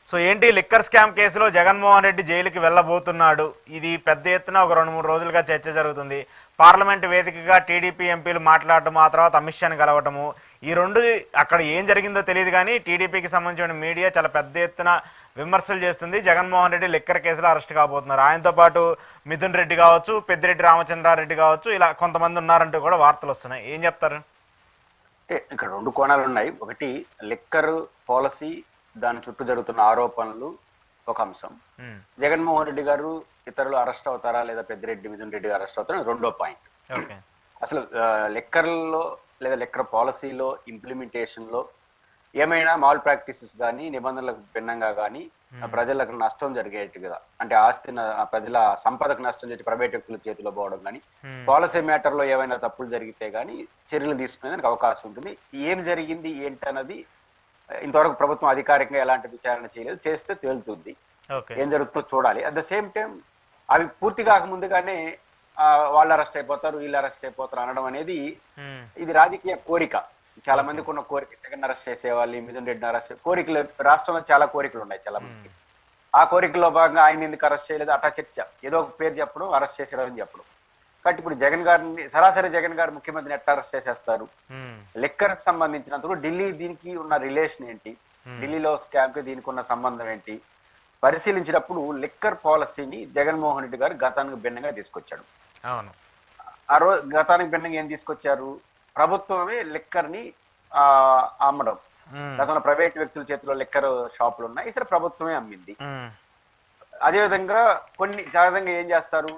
So ఏంటి liquor scam కేసులో జగన్మోహన్ రెడ్డి జైలుకి వెళ్ళబోతున్నాడు. ఇది పెద్ద ఎత్తున ఒక 2-3 రోజులుగా చర్చ జరుగుతుంది. పార్లమెంటు వేదికగా టీడీపీ ఎంపీలు మాట్లాడటము, ఆ తర్వాత అమిత్ షాని కలవటము, ఈ రెండు అక్కడ ఏం జరిగిందో తెలియదు. కానీ టీడీపీకి సంబంధించిన మీడియా చాలా పెద్ద ఎత్తున విమర్శలు చేస్తుంది. జగన్మోహన్ రెడ్డి లిక్కర్ కేసులో అరెస్ట్ కాబోతున్నారు. ఆయనతో పాటు మిథున్ రెడ్డి కావచ్చు, పెద్దిరెడ్డి రామచంద్రారెడ్డి కావచ్చు, ఇలా కొంతమంది ఉన్నారంటూ కూడా వార్తలు వస్తున్నాయి. ఏం చెప్తారు? ఇక్కడ రెండు కోణాలు ఉన్నాయి. ఒకటి లిక్కర్ పాలసీ, దాని చుట్టూ జరుగుతున్న ఆరోపణలు ఒక అంశం. జగన్మోహన్ రెడ్డి గారు ఇతరులు అరెస్ట్ అవుతారా లేదా పెద్దిరెడ్డి మిథున్ రెడ్డి అరెస్ట్ అవుతారా రెండో పాయింట్. అసలు లిక్కర్లో లేదా లిక్కర్ పాలసీలో ఇంప్లిమెంటేషన్ లో ఏమైనా మాల్ ప్రాక్టీసెస్ కానీ నిబంధనలకు భిన్నంగా కానీ ప్రజలకు నష్టం జరిగేట్టు కదా, అంటే ఆస్తి ప్రజల సంపదకు నష్టం చేసి ప్రైవేట్ వ్యక్తుల చేతిలో పోవడం కానీ, పాలసీ మ్యాటర్ లో ఏమైనా తప్పులు జరిగితే కానీ చర్యలు తీసుకునేందుకు అవకాశం ఉంటుంది. ఏం జరిగింది ఏంటన్నది ఇంతవరకు ప్రభుత్వం అధికారికంగా ఎలాంటి విచారణ చేయలేదు. చేస్తే తేలుతుంది, ఏం జరుగుతుందో చూడాలి. అట్ ద సేమ్ టైం అవి పూర్తి కాకముందుగానే వాళ్ళు అరెస్ట్ అయిపోతారు, వీళ్ళు అరెస్ట్ అయిపోతారు అనడం అనేది ఇది రాజకీయ కోరిక. చాలా మందికి ఉన్న కోరిక, జగన్ అరెస్ట్ చేసేవాళ్ళు, మిథున్ రెడ్డిని అరెస్ట్ కోరికలు రాష్ట్రంలో చాలా కోరికలు ఉన్నాయి చాలా మందికి. ఆ కోరికల్లో భాగంగా ఆయన ఎందుకు అరెస్ట్ చేయలేదు అట్టా చర్చ, ఏదో ఒక పేరు చెప్పడం, అరెస్ట్ చేసేయడం అని చెప్పడం. కాబట్టి ఇప్పుడు జగన్ గారిని సరాసరి జగన్ గారు ముఖ్యమంత్రిని ఎట్లా అరెస్ట్ చేసేస్తారు? లిక్కర్ కి సంబంధించినందుకు ఢిల్లీ దీనికి ఉన్న రిలేషన్ ఏంటి, ఢిల్లీలో స్కామ్ కి దీనికి ఉన్న సంబంధం ఏంటి పరిశీలించినప్పుడు లిక్కర్ పాలసీని జగన్మోహన్ రెడ్డి గారు గతానికి భిన్నంగా తీసుకొచ్చాడు. ఆ రోజు గతానికి భిన్నంగా ఏం తీసుకొచ్చారు? ప్రభుత్వమే లిక్కర్ ని అమ్మడం. గతంలో ప్రైవేట్ వ్యక్తుల చేతిలో లిక్కర్ షాపులు ఉన్నాయి, ఇతర ప్రభుత్వమే అమ్మింది. అదేవిధంగా కొన్ని సహజంగా ఏం చేస్తారు,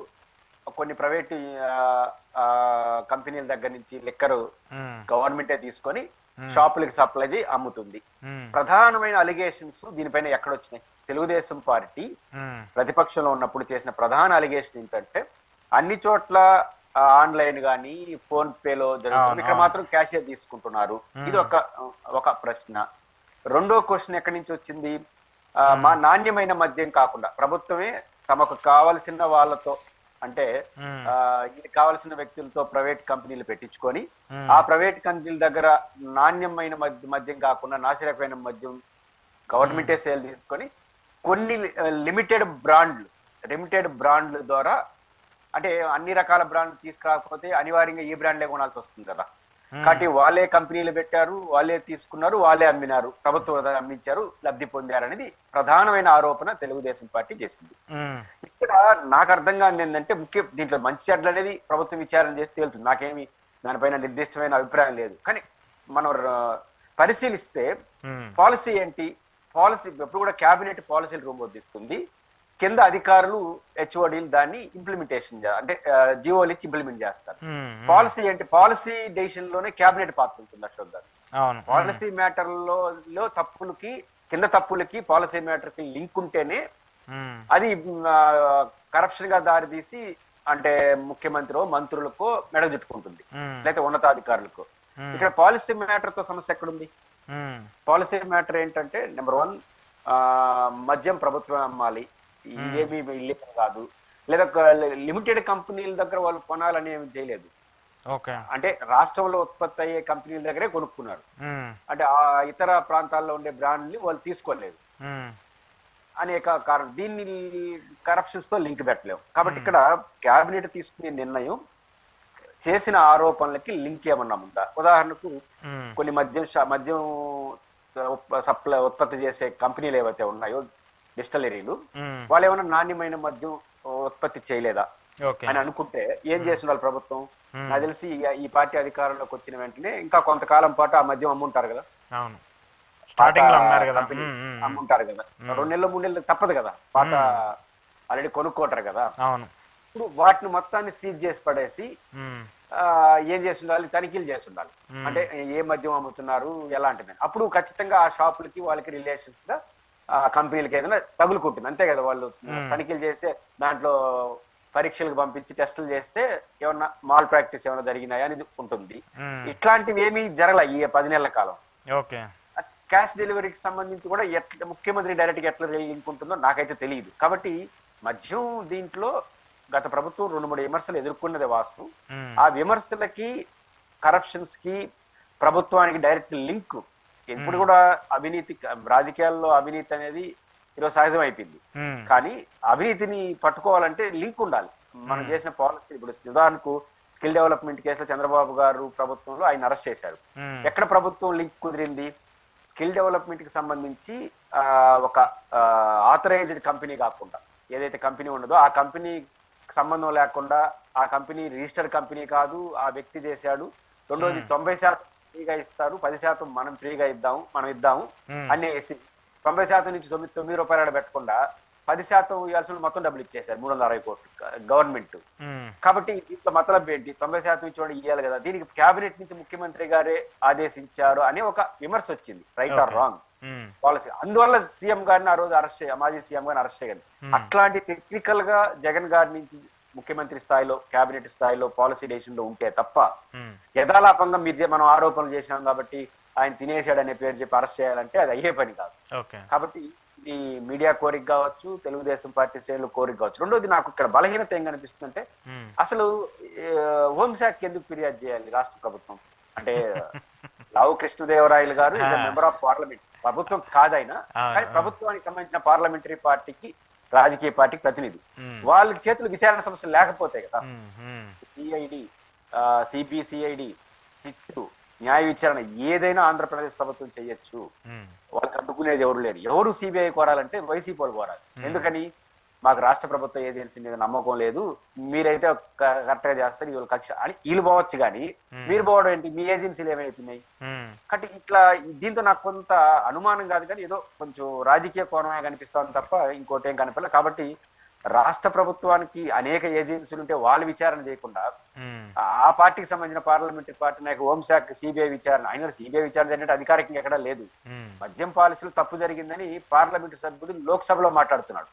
కొన్ని ప్రైవేట్ కంపెనీల దగ్గర నుంచి లిక్కర్ గవర్నమెంటే తీసుకొని షాపులకి సప్లై చేసి అమ్ముతుంది. ప్రధానమైన అలిగేషన్స్ దీనిపైన ఎక్కడొచ్చినాయి? తెలుగుదేశం పార్టీ ప్రతిపక్షంలో ఉన్నప్పుడు చేసిన ప్రధాన అలిగేషన్ ఏంటంటే అన్ని చోట్ల ఆన్లైన్ గానీ ఫోన్ పేలో జరుగుతుంది, ఇక్కడ మాత్రం క్యాషియర్ తీసుకుంటున్నారు. ఇది ఒక ప్రశ్న. రెండో క్వశ్చన్ ఎక్కడి నుంచి వచ్చింది? మా నాణ్యమైన మద్యం కాకుండా ప్రభుత్వమే తమకు కావలసిన వాళ్ళతో, అంటే ఇది కావలసిన వ్యక్తులతో ప్రైవేట్ కంపెనీలు పెట్టించుకొని ఆ ప్రైవేట్ కంపెనీల దగ్గర నాణ్యమైన మద్యం కాకుండా నాసిరకమైన మద్యం గవర్నమెంటే సేల్ తీసుకొని కొన్ని లిమిటెడ్ బ్రాండ్ల ద్వారా, అంటే అన్ని రకాల బ్రాండ్లు తీసుకురాకపోతే అనివార్యంగా ఈ బ్రాండ్లే కొనాల్సి వస్తుంది కదా. కాబట్టి వాళ్ళే కంపెనీలు పెట్టారు, వాళ్ళే తీసుకున్నారు, వాళ్ళే అమ్మినారు, ప్రభుత్వం అమ్మించారు, లబ్ధి పొందారు అనేది ప్రధానమైన ఆరోపణ తెలుగుదేశం పార్టీ చేసింది. ఇక్కడ నాకు అర్థం కాదు ఏంటంటే దీంట్లో మంచి చెడ్లు అనేది ప్రభుత్వం విచారణ చేసి తేలుతుంది. నాకేమి దానిపైన నిర్దిష్టమైన అభిప్రాయం లేదు. కానీ మనం పరిశీలిస్తే పాలసీ ఏంటి? పాలసీ ఎప్పుడు కూడా క్యాబినెట్ పాలసీలు రూపొందిస్తుంది, కింద అధికారులు హెచ్ఓడీలు దాన్ని ఇంప్లిమెంటేషన్ అంటే జియోలు ఇచ్చి ఇంప్లిమెంట్ చేస్తారు. పాలసీ ఏంటి? పాలసీ డెసిషన్ లోనే క్యాబినెట్ పాత్ర ఉంటుంది అశోక్ గారు. పాలసీ మ్యాటర్ లో తప్పులకి, కింద తప్పులకి పాలసీ మ్యాటర్ కి లింక్ ఉంటేనే అది కరప్షన్ గా దారితీసి అంటే ముఖ్యమంత్రి మంత్రులకో మెడ చుట్టుకుంటుంది, లేకపోతే ఉన్నతాధికారులకు. ఇక్కడ పాలసీ మ్యాటర్ తో సమస్య ఎక్కడుంది? పాలసీ మ్యాటర్ ఏంటంటే నెంబర్ 1 మద్యం ప్రభుత్వం అమ్మాలి, ఇదేమి ఇల్లీగల్ కాదు, లేదా లిమిటెడ్ కంపెనీల దగ్గర వాళ్ళు కొనాలని ఏమి చేయలేదు. అంటే రాష్ట్రంలో ఉత్పత్తి అయ్యే కంపెనీల దగ్గరే కొనుక్కున్నారు, అంటే ఆ ఇతర ప్రాంతాల్లో ఉండే బ్రాండ్ని వాళ్ళు తీసుకోలేదు అనేక కారణం. దీన్ని కరప్షన్స్ తో లింక్ పెట్టలేము. కాబట్టి ఇక్కడ క్యాబినెట్ తీసుకునే నిర్ణయం చేసిన ఆరోపణలకి లింక్ ఏమన్నా ఉందా? ఉదాహరణకు కొన్ని మద్యం సప్లై ఉత్పత్తి చేసే కంపెనీలు ఏవైతే ఉన్నాయో డిస్టలరీలు, వాళ్ళు ఏమైనా నాణ్యమైన మద్యం ఉత్పత్తి చేయలేదా అని అనుకుంటే ఏం చేస్తున్నారు ప్రభుత్వం? నాకు తెలిసి ఈ పార్టీ అధికారంలోకి వచ్చిన వెంటనే ఇంకా కొంతకాలం పాటు ఆ మద్యం అమ్ముంటారు కదా, అమ్ముంటారు కదా, 2 నెలలు 3 నెలలు తప్పదు కదా, పాత ఆల్రెడీ కొనుక్కోటారు కదా. ఇప్పుడు వాటిని మొత్తాన్ని సీజ్ చేసి పడేసి ఏం చేసి ఉండాలి? తనిఖీలు చేసి ఉండాలి. అంటే ఏ మద్యం అమ్ముతున్నారు ఎలాంటిది. అప్పుడు ఖచ్చితంగా ఆ షాపులకి వాళ్ళకి రిలేషన్స్ గా కంపెనీలకి ఏదైనా తగులుకుంటుంది, అంతే కదా. వాళ్ళు తనిఖీలు చేస్తే దాంట్లో పరీక్షలకు పంపించి టెస్టులు చేస్తే ఏమన్నా మాల్ ప్రాక్టీస్ ఏమైనా జరిగినాయా అనేది ఉంటుంది. ఇట్లాంటివి ఏమీ జరగల ఈ 10 నెలల కాలం. క్యాష్ డెలివరీకి సంబంధించి కూడా ముఖ్యమంత్రి డైరెక్ట్ గా ఎట్లా లింక్ ఉంటుందో నాకైతే తెలియదు. కాబట్టి మద్యం దీంట్లో గత ప్రభుత్వం 2-3 విమర్శలు ఎదుర్కొన్నది వాస్తవం. ఆ విమర్శలకి కరప్షన్స్ కి ప్రభుత్వానికి డైరెక్ట్ లింక్ ఎప్పుడు కూడా అవినీతి, రాజకీయాల్లో అవినీతి అనేది ఈరోజు సహజం అయిపోయింది. ఉమ్, కానీ అవినీతిని పట్టుకోవాలంటే లింక్ ఉండాలి. మనం చేసిన పాలసీ ఇప్పుడు ఉదాహరణకు స్కిల్ డెవలప్మెంట్ కేసులో చంద్రబాబు గారు ప్రభుత్వంలో ఆయన అరెస్ట్ చేశారు. ఉమ్, ఎక్కడ ప్రభుత్వం లింక్ కుదిరింది? స్కిల్ డెవలప్మెంట్ కి సంబంధించి ఒక ఆథరైజ్డ్ కంపెనీ కాకుండా ఏదైతే కంపెనీ ఉండదో ఆ కంపెనీ సంబంధం లేకుండా, ఆ కంపెనీ రిజిస్టర్డ్ కంపెనీ కాదు, ఆ వ్యక్తి చేశాడు. రెండోది 90% ఫ్రీగా ఇస్తారు, 10% మనం ఇద్దాము అనేసి 90% నుంచి 9 రూపాయలు పెట్టకుండా 10% ఇవ్వాల్సిన మొత్తం డబ్బులు ఇచ్చేశారు, 360 కోట్లు గవర్నమెంట్. కాబట్టి దీంట్లో మతలబ్ ఏంటి? 90% ఇచ్చి ఇవ్వాలి కదా. దీనికి కేబినెట్ నుంచి ముఖ్యమంత్రి గారే ఆదేశించారు అనే ఒక విమర్శ వచ్చింది. Right are wrong policy. అందువల్ల సీఎం గారిని ఆ రోజు మాజీ సీఎం గారిని అరెస్ట్ చేయాలి. అట్లాంటి టెక్నికల్ గా జగన్ గారి నుంచి ముఖ్యమంత్రి స్థాయిలో, కేబినెట్ స్థాయిలో పాలసీ డెసిషన్ లో ఉంటే తప్ప యథాలాపంగా మనం ఆరోపణలు చేసినాం కాబట్టి ఆయన తినేశాడు అనే పేరు చెప్పి అరెస్ట్ చేయాలంటే అది అయ్యే పని కాదు. కాబట్టి ఇది మీడియా కోరిక కావచ్చు, తెలుగుదేశం పార్టీ శ్రేణులు కోరిక కావచ్చు. రెండోది నాకు ఇక్కడ బలహీనత ఏం కనిపిస్తుందంటే అసలు హోంశాఖకి ఎందుకు ఫిర్యాదు చేయాలి రాష్ట్ర ప్రభుత్వం? అంటే లావు కృష్ణదేవరాయలు గారు ఈజ్ మెంబర్ ఆఫ్ పార్లమెంట్, ప్రభుత్వం కాదైనా కానీ ప్రభుత్వానికి సంబంధించిన పార్లమెంటరీ పార్టీకి, రాజకీయ పార్టీకి ప్రతినిధి. వాళ్ళ చేతులు విచారణ సమస్యలు లేకపోతే కదా సిఐడి, సిబిసిఐడి, సిట్ న్యాయ విచారణ ఏదైనా ఆంధ్రప్రదేశ్ ప్రభుత్వం చేయొచ్చు. వాళ్ళకి అడ్డుకునేది ఎవరు లేరు. ఎవరు సిబిఐ కోరాలంటే వైసీపీ వాళ్ళు కోరాలి. ఎందుకని? మాకు రాష్ట్ర ప్రభుత్వ ఏజెన్సీ మీద నమ్మకం లేదు, మీరైతే కరెక్ట్ గా చేస్తారు, ఇది కక్ష అని వీళ్ళు పోవచ్చు. కానీ మీరు పోవడం ఏంటి? మీ ఏజెన్సీలు ఏమైతున్నాయి? కాబట్టి ఇట్లా దీంతో నాకు కొంత అనుమానం కాదు, కానీ ఏదో కొంచెం రాజకీయ కోణమే కనిపిస్తాను తప్ప ఇంకోటి ఏం కనిపించలేదు. కాబట్టి రాష్ట్ర ప్రభుత్వానికి అనేక ఏజెన్సీలు ఉంటే వాళ్ళు విచారణ చేయకుండా ఆ పార్టీకి సంబంధించిన పార్లమెంటరీ పార్టీ నాయకు హోంశాఖ సిబిఐ విచారణ, అయినా సిబిఐ విచారణ అంటే అధికారికంగా ఎక్కడా లేదు. మద్యం పాలసీలు తప్పు జరిగిందని పార్లమెంటు సభ్యుడు లోక్సభలో మాట్లాడుతున్నాడు.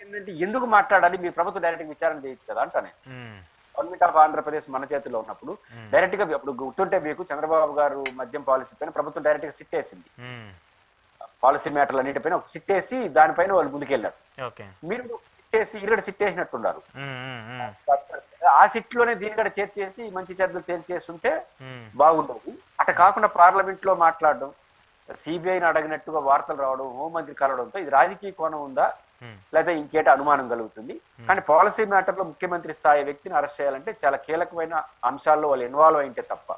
ఏంటంటే ఎందుకు మాట్లాడాలి? మీరు ప్రభుత్వం డైరెక్ట్ విచారణ చేయొచ్చు కదా అంటానే. గవర్నమెంట్ ఆఫ్ ఆంధ్రప్రదేశ్ మన చేతిలో ఉన్నప్పుడు డైరెక్ట్ గా, అప్పుడు గుర్తుంటే మీకు చంద్రబాబు గారు మద్యం పాలసీ పైన ప్రభుత్వం డైరెక్ట్ గా సిట్ వేసింది. పాలసీ మ్యాటర్లు అన్నిటిపైన ఒక సిట్ వేసి దానిపైన వాళ్ళు ముందుకెళ్లారు. మీరు సిట్ వేసి ఇక్కడ సిట్ వేసినట్టున్నారు. ఆ సిట్ లోనే దీని కూడా చేర్చేసి మంచి చెడ్డలు తేల్చేస్తుంటే బాగుండదు. అట్లా కాకుండా పార్లమెంట్ లో మాట్లాడడం, సిబిఐని అడిగినట్టుగా వార్తలు రావడం, హోంమంత్రి కలవడంతో ఇది రాజకీయ కోణం ఉందా లేదా ఇంకేట అనుమానం కలుగుతుంది. కానీ పాలసీ మ్యాటర్ లో ముఖ్యమంత్రి స్థాయి వ్యక్తిని అరెస్ట్ చేయాలంటే చాలా కీలకమైన అంశాల్లో వాళ్ళు ఇన్వాల్వ్ అయితే తప్ప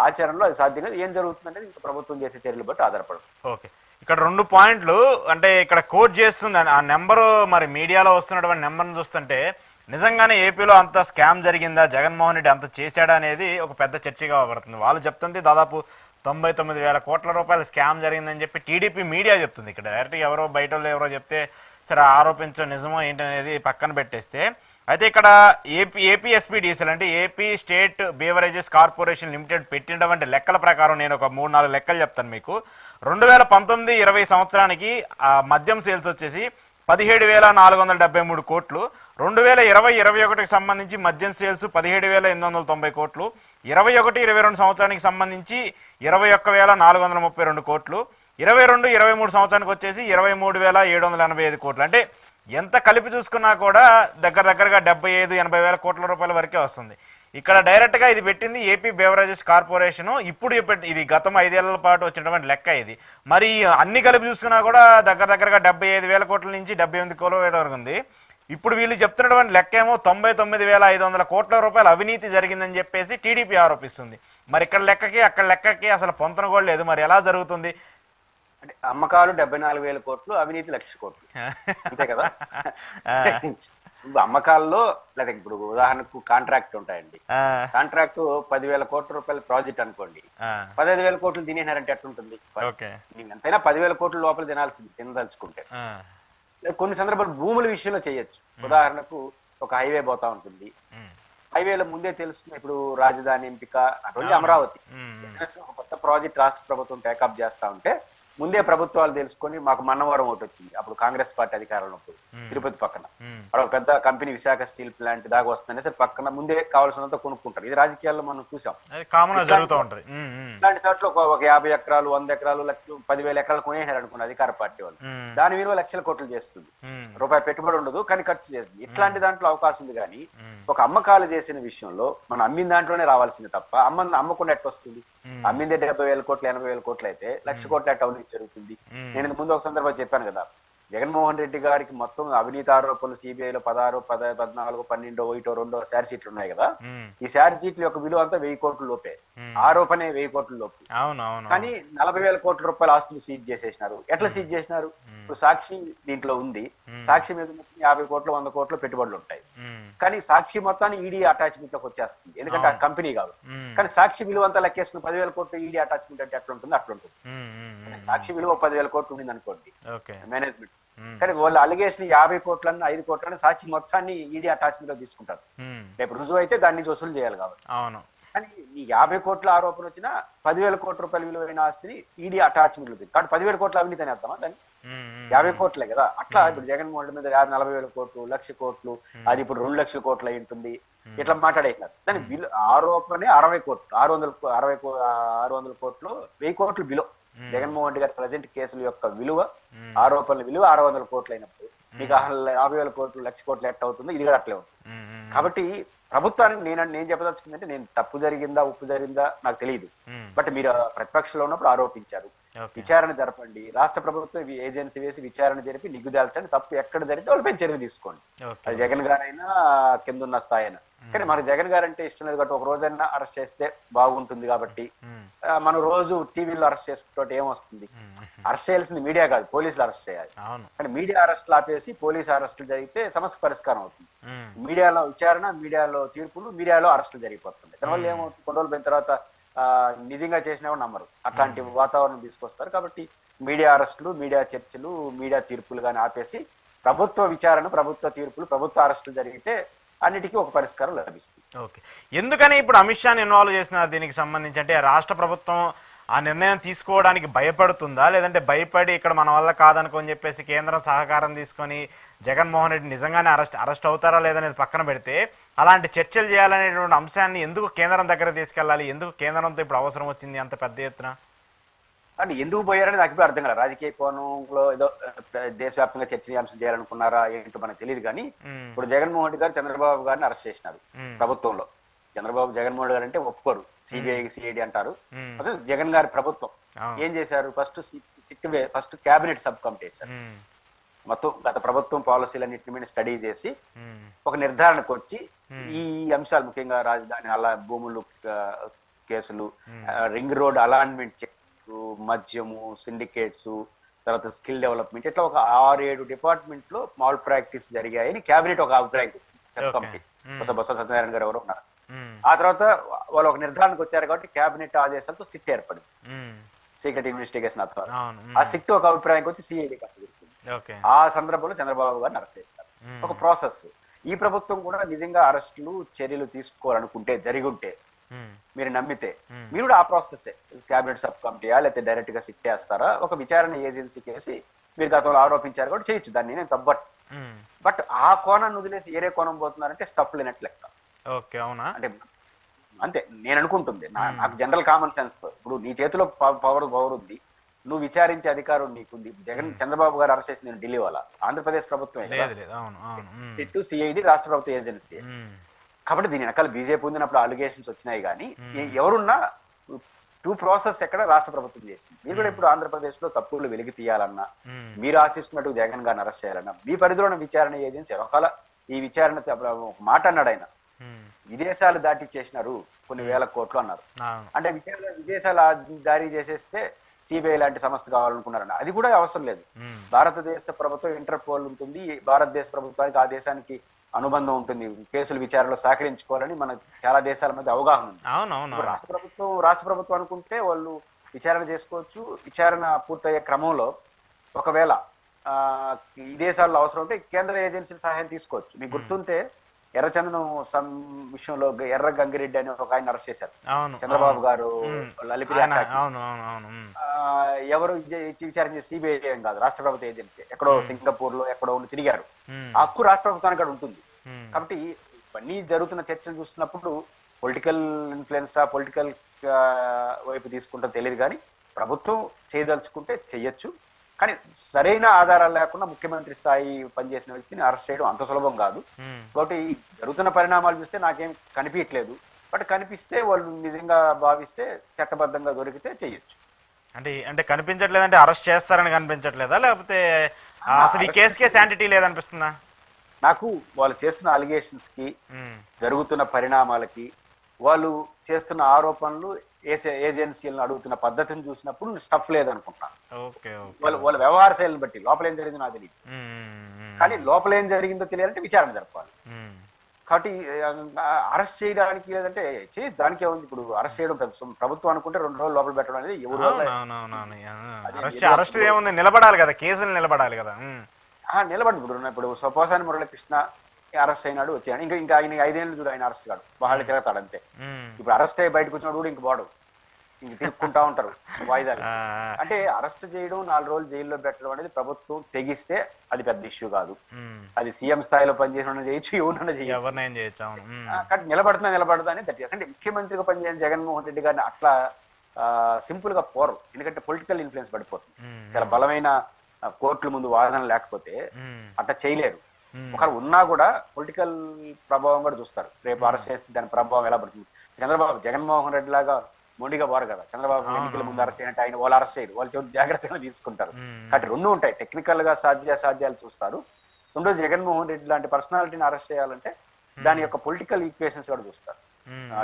ఆచరణలో అది సాధ్యం కాదు. ఏం జరుగుతుందనేది ఇంకా ప్రభుత్వం చేసే చర్యలు బట్టి ఆధారపడదు. ఓకే, ఇక్కడ 2 పాయింట్లు అంటే ఇక్కడ కోట్ చేస్తుంది ఆ నెంబరు, మరి మీడియాలో వస్తున్నటువంటి నెంబర్ను చూస్తుంటే నిజంగానే ఏపీలో అంత స్కామ్ జరిగిందా, జగన్మోహన్ రెడ్డి అంత చేశాడా అనేది ఒక పెద్ద చర్చగా పడుతుంది. వాళ్ళు చెప్తుంది దాదాపు 99,000 కోట్ల రూపాయలు స్కామ్ జరిగిందని చెప్పి టీడీపీ మీడియా చెప్తుంది. ఇక్కడ డైరెక్ట్గా ఎవరో బయట వాళ్ళు ఎవరో చెప్తే సరే ఆరోపించో నిజమో ఏంటనేది పక్కన పెట్టేస్తే, అయితే ఇక్కడ ఏపీఎస్పీడీసీఎల్ అంటే AP state beverages corporation limited పెట్టినటువంటి లెక్కల ప్రకారం నేను ఒక 3-4 లెక్కలు చెప్తాను మీకు. 2019-20 సంవత్సరానికి మద్యం సేల్స్ వచ్చేసి 17,473 కోట్లు, 2020-21కి సంబంధించి మద్యం సేల్స్ 17,890 కోట్లు, 21-22 సంవత్సరానికి సంబంధించి 21,432 కోట్లు, 22-23 సంవత్సరానికి వచ్చేసి 23,785 కోట్లు. అంటే ఎంత కలిపి చూసుకున్నా కూడా దగ్గరగా 75-80 వేల కోట్ల రూపాయల వరకే వస్తుంది. ఇక్కడ డైరెక్ట్గా ఇది పెట్టింది ఏపీ బేవరేజెస్ కార్పొరేషను. ఇప్పుడు ఇది గతం 5 ఏళ్ల పాటు వచ్చినటువంటి లెక్క ఇది. మరి అన్ని కలిపి చూసుకున్నా కూడా దగ్గరగా 75,000 కోట్ల నుంచి 78 కోట్ల వరకు ఉంది. ఇప్పుడు వీళ్ళు చెప్తున్నటువంటి లెక్క ఏమో 99,500 కోట్ల రూపాయలు అవినీతి జరిగిందని చెప్పేసి టీడీపీ ఆరోపిస్తుంది. మరి ఇక్కడ లెక్కకి అక్కడ లెక్కకి అసలు పొంతన కూడా లేదు. మరి ఎలా జరుగుతుంది? అంటే అమ్మకాలు 74,000 కోట్లు, అవినీతి 1,00,000 కోట్లు, అంతే కదా. అమ్మకాల్లో లేదా ఇప్పుడు ఉదాహరణకు కాంట్రాక్ట్ ఉంటాయండి. కాంట్రాక్ట్ 10,000 కోట్ల రూపాయల ప్రాజెక్ట్ అనుకోండి, 15,000 కోట్లు తినేనారంటే ఎట్లుంటుంది? ఎంతైనా 10,000 కోట్ల లోపల తినదలుచుకుంటే కొన్ని సందర్భాలు భూముల విషయంలో చేయొచ్చు. ఉదాహరణకు ఒక హైవే పోతా ఉంటుంది, హైవేలో ముందే తెలుస్తుంది. ఇప్పుడు రాజధాని ఎంపిక అటువంటి అమరావతి ఒక కొత్త ప్రాజెక్ట్ రాష్ట్ర ప్రభుత్వం టేకప్ చేస్తా ఉంటే ముందే ప్రభుత్వాలు తెలుసుకొని, మాకు మన్నవరం ఒకటి వచ్చింది అప్పుడు కాంగ్రెస్ పార్టీ అధికారంలో తిరుపతి పక్కన ఒక పెద్ద కంపెనీ విశాఖ స్టీల్ ప్లాంట్ దాకా వస్తుందనే సరే పక్కన ముందే కావాల్సినంత కొనుక్కుంటారు. ఇది రాజకీయాల్లో మనం చూసాం, ఇలాంటి చోట్ల ఒక 50 ఎకరాలు 100 ఎకరాలు 10,000 ఎకరాలు కొనేసారు అనుకున్న అధికార పార్టీ వాళ్ళు. దాని విలువ 1,00,000 కోట్లు చేస్తుంది. రూపాయి పెట్టుబడి ఉండదు కానీ ఖర్చు చేస్తుంది. ఇట్లాంటి దాంట్లో అవకాశం ఉంది. కానీ ఒక అమ్మకాలు చేసిన విషయంలో మనం అమ్మిన దాంట్లోనే రావాల్సింది తప్ప అమ్మకుండా ఎట్లా వస్తుంది? అమ్మిందే 70,000 కోట్లు 80,000 కోట్లు అయితే 1,00,000 కోట్లు ఎట్లా అవినీతి జరుగుతుంది. నేను ఇంత ముందు ఒక సందర్భంలో చెప్పాను కదా, జగన్మోహన్ రెడ్డి గారికి మొత్తం అవినీతి ఆరోపణలు సిబిఐలో 16, 14, 12, 1, 2 ఛార్జ్ షీట్లు ఉన్నాయి కదా. ఈ ఛార్జ్ షీట్ల యొక్క విలువ అంతా 1000 కోట్ల లోపే, ఆరోపణే 1000 కోట్ల లోపు. కానీ 40,000 కోట్ల రూపాయల ఆస్తులు సీజ్ చేసేసినారు. ఎట్లా సీజ్ చేసినారు? ఇప్పుడు సాక్షి దీంట్లో ఉంది, సాక్షి మీద 50 కోట్లు 100 కోట్ల పెట్టుబడులు ఉంటాయి. కానీ సాక్షి మొత్తాన్ని ఈడీ అటాచ్మెంట్ లోకి వచ్చేస్తుంది, ఎందుకంటే ఆ కంపెనీ కాదు. కానీ సాక్షి విలువ అంతా లెక్కేసుకుని 10,000 కోట్లు ఈడీ అటాచ్మెంట్ అంటే ఎట్లా ఉంటుంది? అట్లా ఉంటుంది. సాక్షి విలువ 10,000 కోట్లు ఉండింది అనుకోండి మేనేజ్మెంట్, కానీ వాళ్ళు అలిగేషన్ 50 కోట్లన్నా 5 కోట్లన్నా సాక్షి మొత్తాన్ని ఈడీ అటాచ్మెంట్ లో తీసుకుంటారు. రేపు రుజువు అయితే దాన్ని నుంచి వసూలు చేయాలి కాబట్టి. కానీ ఈ 50 కోట్ల ఆరోపణ వచ్చినా 10,000 కోట్ల రూపాయల విలువైన ఆస్తిని ఈడీ అటాచ్మెంట్ లో కాబట్టి 10,000 కోట్ల అవినీతి అని అర్థమా దాన్ని? 50 కోట్లే కదా. అట్లా ఇప్పుడు జగన్మోహన్ రెడ్డి మీద 40,000 కోట్లు, 1,00,000 కోట్లు, అది ఇప్పుడు 2,00,000 కోట్లు అయి ఉంటుంది. ఇట్లా మాట్లాడేసినారు. దాని ఆరోపణే 60 కోట్లు, 600 కోట్లు, 1000 కోట్లు బిలో. జగన్మోహన్ రెడ్డి గారి ప్రజెంట్ కేసుల యొక్క విలువ, ఆరోపణల విలువ 600 కోట్లు అయినప్పుడు మీకు 50,000 కోట్లు, 1,00,000 కోట్లు ఎట్ అవుతుందో ఇది కూడా అట్లే ఉంటుంది. కాబట్టి ప్రభుత్వానికి నేను చెప్పదలుచుకుందంటే, నేను తప్పు జరిగిందా ఉప్పు జరిగిందా నాకు తెలియదు, బట్ మీరు ప్రతిపక్షంలో ఉన్నప్పుడు ఆరోపించారు, విచారణ జరపండి. రాష్ట్ర ప్రభుత్వం ఏజెన్సీ వేసి విచారణ జరిపి నిగ్గుదాల్చండి. తప్పు ఎక్కడ జరిగితే వాళ్ళపై చర్య తీసుకోండి. అది జగన్ గారైనా కిందున్న స్థాయి అయినా. కానీ మనకు జగన్ గారు అంటే ఇష్టం లేదు కాబట్టి ఒక రోజైనా అరెస్ట్ చేస్తే బాగుంటుంది కాబట్టి మనం రోజు టీవీలో అరెస్ట్ చేసుకుంటే ఏమొస్తుంది? అరెస్ట్ చేయాల్సింది మీడియా కాదు, పోలీసులు అరెస్ట్ చేయాలి. కానీ మీడియా అరెస్టులు ఆపేసి పోలీసు అరెస్టులు జరిగితే సమస్య పరిష్కారం అవుతుంది. మీడియాలో విచారణ, మీడియాలో తీర్పులు, మీడియాలో అరెస్టులు జరిగిపోతుంది. దానివల్ల ఏమవుతుంది? కొన్ని రోజులు పోయిన తర్వాత నిజంగా చేసినా కూడా నమ్మరు. అట్లాంటి వాతావరణం తీసుకొస్తారు. కాబట్టి మీడియా అరెస్టులు, మీడియా చర్చలు, మీడియా తీర్పులు కానీ ఆపేసి ప్రభుత్వ విచారణ, ప్రభుత్వ తీర్పులు, ప్రభుత్వ అరెస్టులు జరిగితే అన్నిటికీ ఒక పరిష్కారం లభిస్తుంది. ఓకే, ఎందుకని ఇప్పుడు అమిత్ షాని ఇన్వాల్వ్ చేసిన దీనికి సంబంధించి? అంటే రాష్ట్ర ప్రభుత్వం ఆ నిర్ణయం తీసుకోవడానికి భయపడుతుందా, లేదంటే భయపడి ఇక్కడ మన వల్ల కాదనుకోని చెప్పేసి కేంద్రం సహకారం తీసుకొని జగన్మోహన్ రెడ్డి నిజంగానే అరెస్ట్ అవుతారా లేదనేది పక్కన పెడితే, అలాంటి చర్చలు చేయాలనేటువంటి అంశాన్ని ఎందుకు కేంద్రం దగ్గర తీసుకెళ్ళాలి? ఎందుకు కేంద్రంతో ఇప్పుడు అవసరం వచ్చింది అంత పెద్ద ఎత్తున? అంటే ఎందుకు పోయారని నాకు ఇప్పుడు అర్థం కాదు. రాజకీయ కోణంలో ఏదో దేశవ్యాప్తంగా చర్చనీయాంశం చేయాలనుకున్నారా ఏంటో మనకు తెలియదు. కానీ ఇప్పుడు జగన్మోహన్ రెడ్డి గారు చంద్రబాబు గారిని అరెస్ట్ చేసినారు ప్రభుత్వంలో. జగన్మోహన్ రెడ్డి గారు అంటే ఒప్పుకోరు, సిబిఐ సిఐడి అంటారు. అదే జగన్ గారి ప్రభుత్వం ఏం చేశారు? ఫస్ట్ క్యాబినెట్ సబ్ కమిటీ వేశారు. మొత్తం గత ప్రభుత్వం పాలసీలన్నింటి మీద స్టడీ చేసి ఒక నిర్ధారణకు వచ్చి ఈ అంశాలు, ముఖ్యంగా రాజధాని అలా భూములు కేసులు, రింగ్ రోడ్ అలాట్మెంట్ చెక్, మద్యము, సిండికేట్స్, తర్వాత స్కిల్ డెవలప్మెంట్, ఇట్లా ఒక 6-7 డిపార్ట్మెంట్ లో మాల్ ప్రాక్టీస్ జరిగాయని క్యాబినెట్ ఒక అభిప్రాయం వచ్చింది. సబ్ కమిటీ బొత్స సత్యనారాయణ గారు ఎవరు ఉన్నారు. ఆ తర్వాత వాళ్ళు ఒక నిర్ధారణకు వచ్చారు కాబట్టి క్యాబినెట్ ఆదేశాలతో సిట్ ఏర్పడింది, సీక్రెట్ ఇన్వెస్టిగేషన్ అథారిటీ. ఆ సిట్ ఒక అభిప్రాయానికి వచ్చి సిఐడికి అప్పగించింది. ఆ సందర్భంలో చంద్రబాబు గారిని అరెస్ట్ చేస్తారు. ఒక ప్రాసెస్. ఈ ప్రభుత్వం కూడా నిజంగా అరెస్టులు, చర్యలు తీసుకోవాలనుకుంటే, జరిగి ఉంటే, మీరు నమ్మితే, మీరు కూడా ఆ ప్రాసెస్ క్యాబినెట్ సబ్ కమిటీయా లేకపోతే డైరెక్ట్ గా సిట్ చేస్తారా, ఒక విచారణ ఏజెన్సీకి వేసి మీరు గతంలో ఆరోపించారు కాబట్టి చేయొచ్చు, దాన్ని నేను తప్పట్. బట్ ఆ కోణాన్ని వదిలేసి ఏరే కోణం పోతున్నారంటే స్టఫ్ లేనట్లు లెక్క. ఓకే, అవునా? అంటే అంతే నేను అనుకుంటుంది. నాకు జనరల్ కామన్ సెన్స్ తో, ఇప్పుడు నీ చేతిలో పవర్ ఉంది, నువ్వు విచారించే అధికారం నీకుంది. చంద్రబాబు గారు అరెస్ట్ చేసింది ఢిల్లీ వాళ్ళ, ఆంధ్రప్రదేశ్ ప్రభుత్వమే, సిఐడి రాష్ట్ర ప్రభుత్వ ఏజెన్సీ. కాబట్టి దీని వెనకాల బీజేపీ ఉందినప్పుడు అలిగేషన్స్ వచ్చినాయి. కానీ ఎవరున్నా ప్రాసెస్ ఎక్కడ రాష్ట్ర ప్రభుత్వం చేసింది. మీరు కూడా ఇప్పుడు ఆంధ్రప్రదేశ్ లో తప్పులు వెలికి తీయాలన్నా, మీరు ఆశిస్తున్నట్టు జగన్ గారిని అరెస్ట్ చేయాలన్నా, మీ పరిధిలోని విచారణ ఏజెన్సీ ఒకవేళ ఈ విచారణ ఒక మాట అన్నాడు ఆయన, విదేశాలు దాటి చేసినారు కొన్ని వేల కోట్లు అన్నారు. అంటే విదేశాలు దారి చేసేస్తే సిబిఐ లాంటి సంస్థ కావాలనుకున్నారన్న, అది కూడా అవసరం లేదు. భారతదేశ ప్రభుత్వం ఇంటర్పోల్ ఉంటుంది, భారతదేశ ప్రభుత్వానికి ఆ దేశానికి అనుబంధం ఉంటుంది, కేసులు విచారణలో సహకరించుకోవాలని మన చాలా దేశాల మధ్య అవగాహన ఉంది. రాష్ట్ర ప్రభుత్వం అనుకుంటే వాళ్ళు విచారణ చేసుకోవచ్చు. విచారణ పూర్తయ్యే క్రమంలో ఒకవేళ ఈ దేశాల్లో అవసరం ఉంటే కేంద్ర ఏజెన్సీల సహాయం తీసుకోవచ్చు. మీకు గుర్తుంటే ఎర్రచందనం విషయంలో ఎర్ర గంగిరెడ్డి అని ఒక ఆయన అరెస్ట్ చేశారు చంద్రబాబు గారు, లలిపిరి. ఎవరు విచారించే సిబిఐ ఏం కాదు, రాష్ట్ర ప్రభుత్వ ఏజెన్సీ. ఎక్కడో సింగపూర్ లో ఎక్కడో ఉండి తిరిగారు. ఆ హక్కు రాష్ట్ర ప్రభుత్వానికి అక్కడ ఉంటుంది. కాబట్టి ఇవన్నీ జరుగుతున్న చర్చలు చూస్తున్నప్పుడు పొలిటికల్ ఇన్ఫ్లుయెన్స్, పొలిటికల్ వైపు తీసుకుంటా తెలియదు. కానీ ప్రభుత్వం చేయదలుచుకుంటే చెయ్యొచ్చు. కానీ సరైన ఆధారాలు లేకుండా ముఖ్యమంత్రి స్థాయి పనిచేసిన వ్యక్తిని అరెస్ట్ చేయడం అంత సులభం కాదు. కాబట్టి జరుగుతున్న పరిణామాలు చూస్తే నాకేం కనిపించట్లేదు. బట్ కనిపిస్తే, వాళ్ళు నిజంగా భావిస్తే, చట్టబద్ధంగా దొరికితే చెయ్యొచ్చు. అంటే అంటే కనిపించట్లేదంటే అరెస్ట్ చేస్తారని కనిపించట్లేదా, లేకపోతే అసలు ఈ కేసుకే శాంటిటీ లేదనిపిస్తుందా? నాకు వాళ్ళు చేస్తున్న అలిగేషన్స్ కి, జరుగుతున్న పరిణామాలకి, వాళ్ళు చేస్తున్న ఆరోపణలు, ఏజెన్సీలను అడుగుతున్న పద్ధతిని చూసినప్పుడు స్టఫ్ లేదనుకుంటున్నాను. ఓకే వాళ్ళ వ్యవహార శైలిని బట్టి లోపల ఏం జరిగిందో నాకు తెలియదు. కానీ లోపల ఏం జరిగిందో తెలియాలంటే విచారణ జరపాలి. కాబట్టి అరెస్ట్ చేయడానికి లేదంటే దానికే ఉంది. ఇప్పుడు అరెస్ట్ చేయడం ప్రభుత్వం అనుకుంటే 2 రోజులు లోపల పెట్టడం అనేది ఎవరు అరెస్ట్ ఏముంది, నిలబడాలి కదా, కేసులు నిలబడాలి కదా. నిలబడి ఇప్పుడు సపోసాని మురళీకృష్ణ అరెస్ట్ అయినాడు, వచ్చాడు. ఇంకా ఆయన 5 ఏళ్ళు చూడు, ఆయన అరెస్ట్ కాడు, వాళ్ళు తిరుగుతాడు అంతే. ఇప్పుడు అరెస్ట్ అయ్యి బయటకు వచ్చినాడు కూడా ఇంక బాడు, ఇంక తిరుక్కుంటా ఉంటారు వాయిదాలు. అంటే అరెస్ట్ చేయడం, 4 రోజులు జైల్లో పెట్టడం అనేది ప్రభుత్వం తెగిస్తే అది పెద్ద ఇష్యూ కాదు. అది సీఎం స్థాయిలో పనిచేసిన చేయొచ్చు, ఎవరినైనా చేయొచ్చు. కానీ నిలబడతా అని అంటే ముఖ్యమంత్రిగా పనిచేసిన జగన్మోహన్ రెడ్డి గారిని అట్లా సింపుల్ గా పోరు. ఎందుకంటే పొలిటికల్ ఇన్ఫ్లుయెన్స్ పడిపోతుంది. చాలా బలమైన కోర్టుల ముందు వాదన లేకపోతే అట్లా చేయలేరు. ఒకరు ఉన్నా కూడా పొలిటికల్ ప్రభావం కూడా చూస్తారు. రేపు అరెస్ట్ చేస్తే దాని ప్రభావం ఎలా పడుతుంది. జగన్మోహన్ రెడ్డి లాగా మొండిగా పోరు కదా. చంద్రబాబు ఎన్నికల ముందు అరెస్ట్ అయినట్టు ఆయన వాళ్ళు అరెస్ట్ చేయరు, వాళ్ళు చెడు జాగ్రత్తగా తీసుకుంటారు. కాబట్టి 2 ఉంటాయి, టెక్నికల్ గా సాధ్యాలు చూస్తారు. 2 జగన్మోహన్ రెడ్డి లాంటి పర్సనాలిటీని అరెస్ట్ చేయాలంటే దాని యొక్క పొలిటికల్ ఈక్వేషన్స్ కూడా చూస్తారు.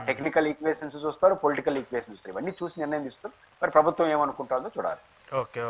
టెక్నికల్ ఈక్వేషన్స్ చూస్తారు, పొలిటికల్ ఈక్వేషన్స్ చూస్తారు. ఇవన్నీ చూసి నిర్ణయం తీసుకుంటారు. మరి ప్రభుత్వం ఏమనుకుంటుందో చూడాలి. ఓకే.